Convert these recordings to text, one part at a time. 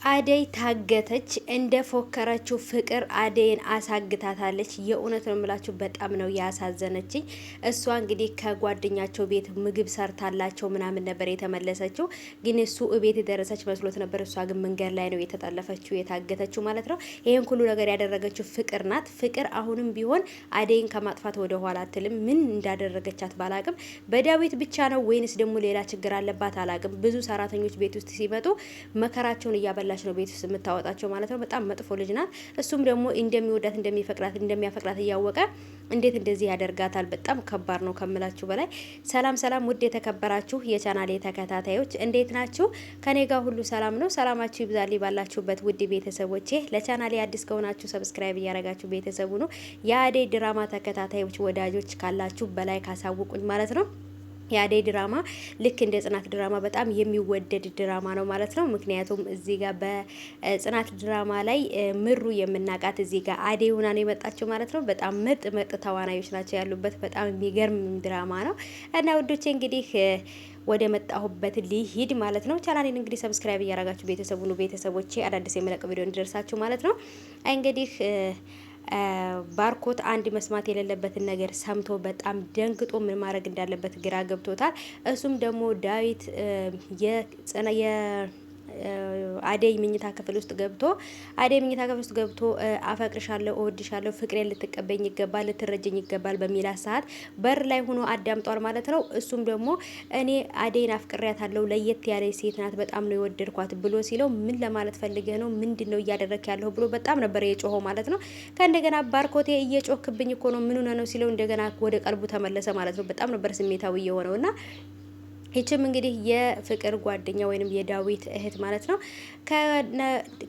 አደይ ታገተች። እንደ ፎከረችው ፍቅር አደይን አሳግታታለች። የእውነት ነው የምላችሁ፣ በጣም ነው ያሳዘነችኝ። እሷ እንግዲህ ከጓደኛቸው ቤት ምግብ ሰርታላቸው ምናምን ነበር የተመለሰችው። ግን እሱ እቤት የደረሰች መስሎት ነበር። እሷ ግን መንገድ ላይ ነው የተጠለፈችው የታገተችው ማለት ነው። ይሄን ሁሉ ነገር ያደረገችው ፍቅር ናት። ፍቅር አሁንም ቢሆን አደይን ከማጥፋት ወደ ኋላ አትልም። ምን እንዳደረገቻት ባላቅም፣ በዳዊት ብቻ ነው ወይንስ ደግሞ ሌላ ችግር አለባት አላቅም። ብዙ ሰራተኞች ቤት ውስጥ ሲመጡ መከራቸውን እያበላ ነው ቤት ውስጥ የምታወጣቸው ማለት ነው። በጣም መጥፎ ልጅ ናት። እሱም ደግሞ እንደሚወዳት እንደሚያፈቅራት እያወቀ እንዴት እንደዚህ ያደርጋታል? በጣም ከባድ ነው ከምላችሁ በላይ። ሰላም ሰላም፣ ውድ የተከበራችሁ የቻናሌ ተከታታዮች እንዴት ናችሁ? ከኔ ጋር ሁሉ ሰላም ነው። ሰላማችሁ ይብዛልኝ ባላችሁበት ውድ ቤተሰቦቼ። ለቻናሌ አዲስ ከሆናችሁ ሰብስክራይብ እያደረጋችሁ ቤተሰቡ ነው። የአደይ ድራማ ተከታታዮች ወዳጆች ካላችሁ በላይ ካሳውቁኝ ማለት ነው። የአደይ ድራማ ልክ እንደ ጽናት ድራማ በጣም የሚወደድ ድራማ ነው ማለት ነው። ምክንያቱም እዚህ ጋር በጽናት ድራማ ላይ ምሩ የምናቃት እዚህ ጋር አደይ ሆና ነው የመጣችው ማለት ነው። በጣም ምርጥ ተዋናዮች ናቸው ያሉበት። በጣም የሚገርም ድራማ ነው እና ውዶቼ እንግዲህ ወደ መጣሁበት ሊሂድ ማለት ነው። ቻናሌን እንግዲህ ሰብስክራይብ እያደረጋችሁ ቤተሰቡ ነው። ቤተሰቦቼ አዳዲስ የመለቀው ቪዲዮ እንዲደርሳችሁ ማለት ነው። እንግዲህ ባርኮት አንድ መስማት የሌለበትን ነገር ሰምቶ በጣም ደንግጦ ምን ማድረግ እንዳለበት ግራ ገብቶታል። እሱም ደግሞ ዳዊት አደይ መኝታ ክፍል ውስጥ ገብቶ አፈቅርሻለሁ፣ እወድሻለሁ፣ ፍቅሬን ልትቀበኝ ይገባል፣ ልትረጀኝ ይገባል በሚላት ሰዓት በር ላይ ሆኖ አዳምጧል ማለት ነው። እሱም ደግሞ እኔ አደይን አፍቅሬያታለሁ፣ ለየት ያለ ሴት ናት፣ በጣም ነው የወደድኳት ብሎ ሲለው ምን ለማለት ፈልገህ ነው? ምንድነው እያደረክ ያለው ብሎ በጣም ነበር የጮኸው ማለት ነው። ከእንደገና ባርኮቴ እየጮክብኝ እኮ ነው፣ ምን ሆነ ነው ሲለው እንደገና ወደ ቀልቡ ተመለሰ ማለት ነው። በጣም ነበር ስሜታዊ የሆነውና ይችም እንግዲህ የፍቅር ጓደኛ ወይንም የዳዊት እህት ማለት ነው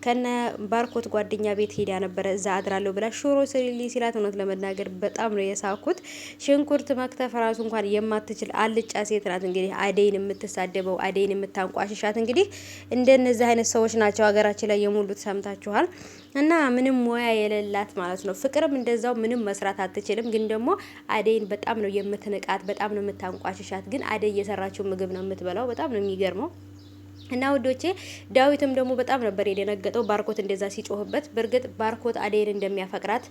ከነ ባርኮት ጓደኛ ቤት ሄዳ ነበረ። እዛ አድራለሁ ብላ ሽሮ ስሪሊ ሲላት እውነት ለመናገር በጣም ነው የሳኩት። ሽንኩርት መክተፍ ራሱ እንኳን የማትችል አልጫ ሴት ናት። እንግዲህ አደይን የምትሳደበው አደይን የምታንቋሽሻት እንግዲህ እንደነዚህ አይነት ሰዎች ናቸው ሀገራችን ላይ የሞሉት። ሰምታችኋል። እና ምንም ሙያ የሌላት ማለት ነው። ፍቅርም እንደዛው ምንም መስራት አትችልም። ግን ደግሞ አደይን በጣም ነው የምትንቃት፣ በጣም ነው የምታንቋሽሻት። ግን አደይ የሰራችው ምግብ ነው የምትበላው። በጣም ነው የሚገርመው። እና ውዶቼ ዳዊትም ደግሞ በጣም ነበር የደነገጠው ባርኮት እንደዛ ሲጮህበት። በእርግጥ ባርኮት አደይን እንደሚያፈቅራት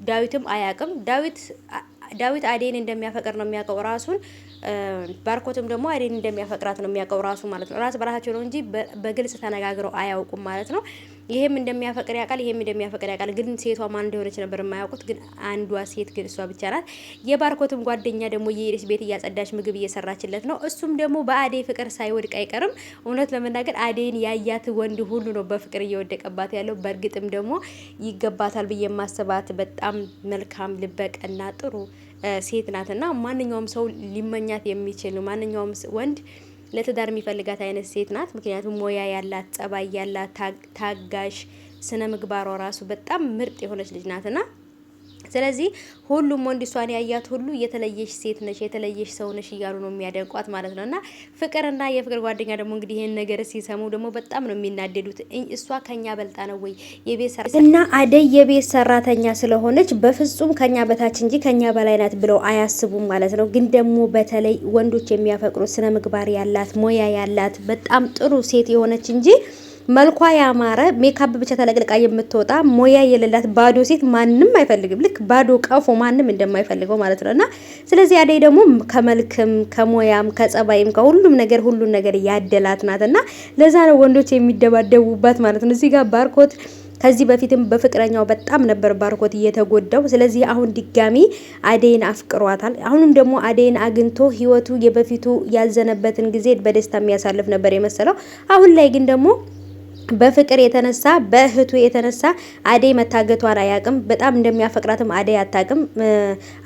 ዳዊትም አያውቅም። ዳዊት አደይን እንደሚያፈቅር ነው የሚያውቀው ራሱን። ባርኮትም ደግሞ አደይን እንደሚያፈቅራት ነው የሚያውቀው ራሱ ማለት ነው። ራስ በራሳቸው ነው እንጂ በግልጽ ተነጋግረው አያውቁም ማለት ነው። ይሄም እንደሚያፈቅር ያውቃል፣ ይሄም እንደሚያፈቅር ያውቃል። ግን ሴቷ ማን እንደሆነች ነበር የማያውቁት። ግን አንዷ ሴት ግን እሷ ብቻ ናት። የባርኮትም ጓደኛ ደግሞ የሄደች ቤት እያጸዳች ምግብ እየሰራችለት ነው። እሱም ደግሞ በአደይ ፍቅር ሳይወድቅ አይቀርም። እውነት ለመናገር አደይን ያያት ወንድ ሁሉ ነው በፍቅር እየወደቀባት ያለው። በእርግጥም ደግሞ ይገባታል ብዬ ማሰባት በጣም መልካም ልበቀና ጥሩ ሴት ናትና ማንኛውም ሰው ሊመኛት የሚችል ማንኛውም ወንድ ለትዳር የሚፈልጋት አይነት ሴት ናት። ምክንያቱም ሞያ ያላት፣ ጸባይ ያላት፣ ታጋሽ፣ ስነ ምግባሯ ራሱ በጣም ምርጥ የሆነች ልጅ ናትና ስለዚህ ሁሉም ወንድ እሷን ያያት ሁሉ የተለየሽ ሴት ነሽ፣ የተለየሽ ሰው ነሽ እያሉ ነው የሚያደንቋት ማለት ነውና ፍቅርና የፍቅር ጓደኛ ደግሞ እንግዲህ ይሄን ነገር ሲሰሙ ደግሞ በጣም ነው የሚናደዱት። እሷ ከኛ በልጣ ነው ወይ የቤት ሰራተኛ እና አደይ የቤት ሰራተኛ ስለሆነች በፍጹም ከኛ በታች እንጂ ከኛ በላይ ናት ብለው አያስቡም ማለት ነው። ግን ደግሞ በተለይ ወንዶች የሚያፈቅሩት ስነ ምግባር ያላት፣ ሞያ ያላት፣ በጣም ጥሩ ሴት የሆነች እንጂ መልኳ ያማረ ሜካፕ ብቻ ተለቅልቃ የምትወጣ ሞያ የሌላት ባዶ ሴት ማንም አይፈልግም። ልክ ባዶ ቀፎ ማንም እንደማይፈልገው ማለት ነውና ስለዚህ አደይ ደግሞ ከመልክም ከሞያም ከጸባይም ከሁሉም ነገር ያደላት ናትና ለዛ ነው ወንዶች የሚደባደቡባት ማለት ነው። እዚህ ጋር ባርኮት ከዚህ በፊትም በፍቅረኛው በጣም ነበር ባርኮት እየተጎዳው። ስለዚህ አሁን ድጋሚ አደይን አፍቅሯታል። አሁንም ደግሞ አደይን አግኝቶ ህይወቱ የበፊቱ ያዘነበትን ጊዜ በደስታ የሚያሳልፍ ነበር የመሰለው። አሁን ላይ ግን ደግሞ በፍቅር የተነሳ በእህቱ የተነሳ አደይ መታገቷን አያውቅም። በጣም እንደሚያፈቅራትም አደይ አታውቅም።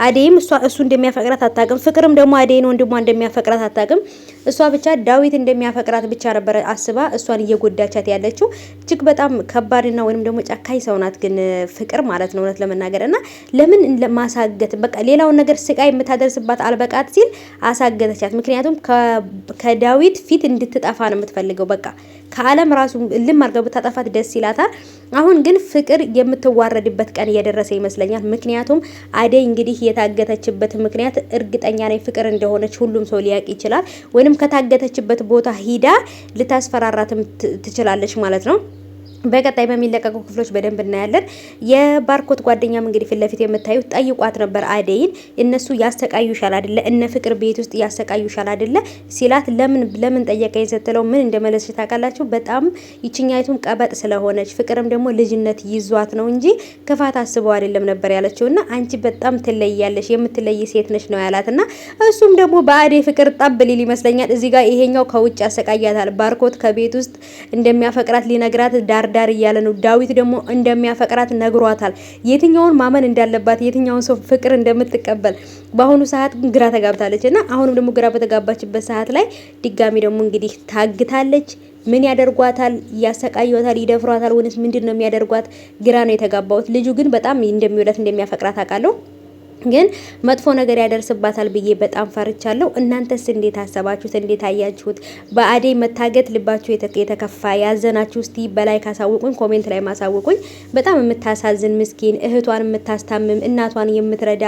አደይም እሱ እንደሚያፈቅራት አታውቅም። ፍቅርም ደግሞ አደይን ወንድሟ እንደሚያፈቅራት አታውቅም። እሷ ብቻ ዳዊት እንደሚያፈቅራት ብቻ ነበር አስባ እሷን እየጎዳቻት ያለችው። እጅግ በጣም ከባድና ወይንም ደግሞ ጨካኝ ሰው ናት ግን ፍቅር ማለት ነው እውነት ለመናገርና ለምን ማሳገት በቃ ሌላውን ነገር ስቃይ የምታደርስባት አልበቃት ሲል አሳገተቻት። ምክንያቱም ከዳዊት ፊት እንድትጠፋ ነው የምትፈልገው። በቃ ከዓለም ራሱ ልም አድርጋ ብታጠፋት ደስ ይላታል። አሁን ግን ፍቅር የምትዋረድበት ቀን እየደረሰ ይመስለኛል። ምክንያቱም አደይ እንግዲህ የታገተችበት ምክንያት እርግጠኛ ነኝ ፍቅር እንደሆነች ሁሉም ሰው ሊያውቅ ይችላል። ወይንም ከታገተችበት ቦታ ሂዳ ልታስፈራራትም ትችላለች ማለት ነው። በቀጣይ በሚለቀቁ ክፍሎች በደንብ እናያለን። የባርኮት ጓደኛም እንግዲህ ፊት ለፊት የምታዩት ጠይቋት ነበር አደይን። እነሱ ያሰቃዩሻል አይደለ እነ ፍቅር ቤት ውስጥ ያሰቃዩሻል አይደለ ሲላት ለምን ጠየቀኝ ስትለው ምን እንደመለስሽ ታውቃላችሁ? በጣም ይችኛይቱም ቀበጥ ስለሆነች ፍቅርም ደግሞ ልጅነት ይዟት ነው እንጂ ክፋት አስበው አይደለም ነበር ያለችውና አንቺ በጣም ትለያለሽ የምትለይ ሴት ነሽ ነው ያላትና እሱም ደግሞ በአደይ ፍቅር ጠብ ሊል ይመስለኛል። እዚህ ጋር ይሄኛው ከውጭ ያሰቃያታል። ባርኮት ከቤት ውስጥ እንደሚያፈቅራት ሊነግራት ዳር እያለ ነው። ዳዊት ደግሞ እንደሚያፈቅራት ነግሯታል። የትኛውን ማመን እንዳለባት የትኛውን ሰው ፍቅር እንደምትቀበል በአሁኑ ሰዓት ግራ ተጋብታለች እና አሁንም ደግሞ ግራ በተጋባችበት ሰዓት ላይ ድጋሚ ደግሞ እንግዲህ ታግታለች። ምን ያደርጓታል? ያሰቃዩታል? ይደፍሯታል? ወይስ ምንድነው የሚያደርጓት? ግራ ነው የተጋባሁት። ልጁ ግን በጣም እንደሚወዳት እንደሚያፈቅራት አውቃለሁ። ግን መጥፎ ነገር ያደርስባታል ብዬ በጣም ፈርቻለሁ። እናንተስ እንዴት አሰባችሁት? እንዴት አያችሁት? በአደይ መታገት ልባችሁ የተከፋ ያዘናችሁ እስቲ በላይ ካሳውቁኝ፣ ኮሜንት ላይ ማሳውቁኝ። በጣም የምታሳዝን ምስኪን እህቷን የምታስታምም እናቷን የምትረዳ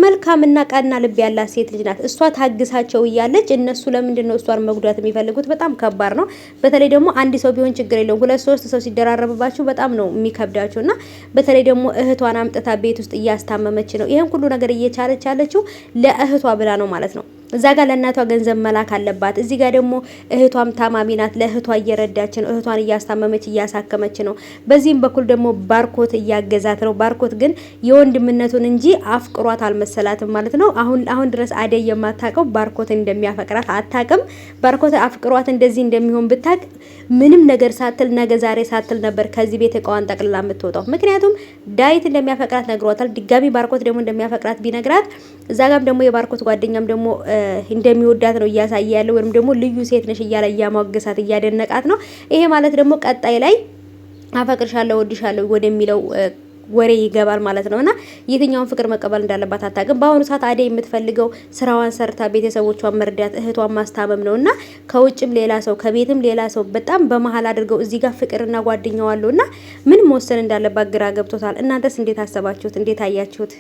መልካምና ቀና ልብ ያላት ሴት ልጅ ናት። እሷ ታግሳቸው እያለች እነሱ ለምንድን ነው እሷን መጉዳት የሚፈልጉት? በጣም ከባድ ነው። በተለይ ደግሞ አንድ ሰው ቢሆን ችግር የለውም። 2-3 ሰው ሲደራረብባችሁ በጣም ነው የሚከብዳችሁና በተለይ ደግሞ እህቷን አምጥታ ቤት ውስጥ እያስታመመች ነው። ይሄን ሁሉ ነገር እየቻለች ያለችው ለእህቷ ብላ ነው ማለት ነው። እዛ ጋር ለእናቷ ገንዘብ መላክ አለባት። እዚህ ጋር ደግሞ እህቷም ታማሚ ናት። ለእህቷ እየረዳች ነው። እህቷን እያስታመመች እያሳከመች ነው። በዚህም በኩል ደግሞ ባርኮት እያገዛት ነው። ባርኮት ግን የወንድምነቱን እንጂ አፍቅሯት አልመሰላትም ማለት ነው። አሁን ድረስ አደይ የማታውቀው ባርኮት እንደሚያፈቅራት አታውቅም። ባርኮት አፍቅሯት እንደዚህ እንደሚሆን ብታቅ ምንም ነገር ሳትል ነገ ዛሬ ሳትል ነበር ከዚህ ቤት እቃዋን ጠቅልላ የምትወጣው። ምክንያቱም ዳዊት እንደሚያፈቅራት ነግሯታል። ድጋሚ ባርኮት ደግሞ እንደሚያፈቅራት ቢነግራት እዛ ጋም ደግሞ የባርኮት ጓደኛም ደግሞ እንደሚወዳት ነው እያሳየ ያለው ወይም ደግሞ ልዩ ሴት ነሽ እያለ እያሟገሳት እያደነቃት ነው። ይሄ ማለት ደግሞ ቀጣይ ላይ አፈቅርሻለሁ ወድሻለሁ ወደሚለው ወሬ ይገባል ማለት ነውና የትኛውን ፍቅር መቀበል እንዳለባት አታውቅም። በአሁኑ ሰዓት አደይ የምትፈልገው ስራዋን ሰርታ ቤተሰቦቿን መርዳት እህቷን ማስታመም ነውና ከውጭም ሌላ ሰው ከቤትም ሌላ ሰው በጣም በመሀል አድርገው እዚህ ጋር ፍቅርና ጓደኛው አለውና ምን መወሰን እንዳለባት ግራ ገብቶታል። እናንተስ እንዴት አሰባችሁት? እንዴት አያችሁት?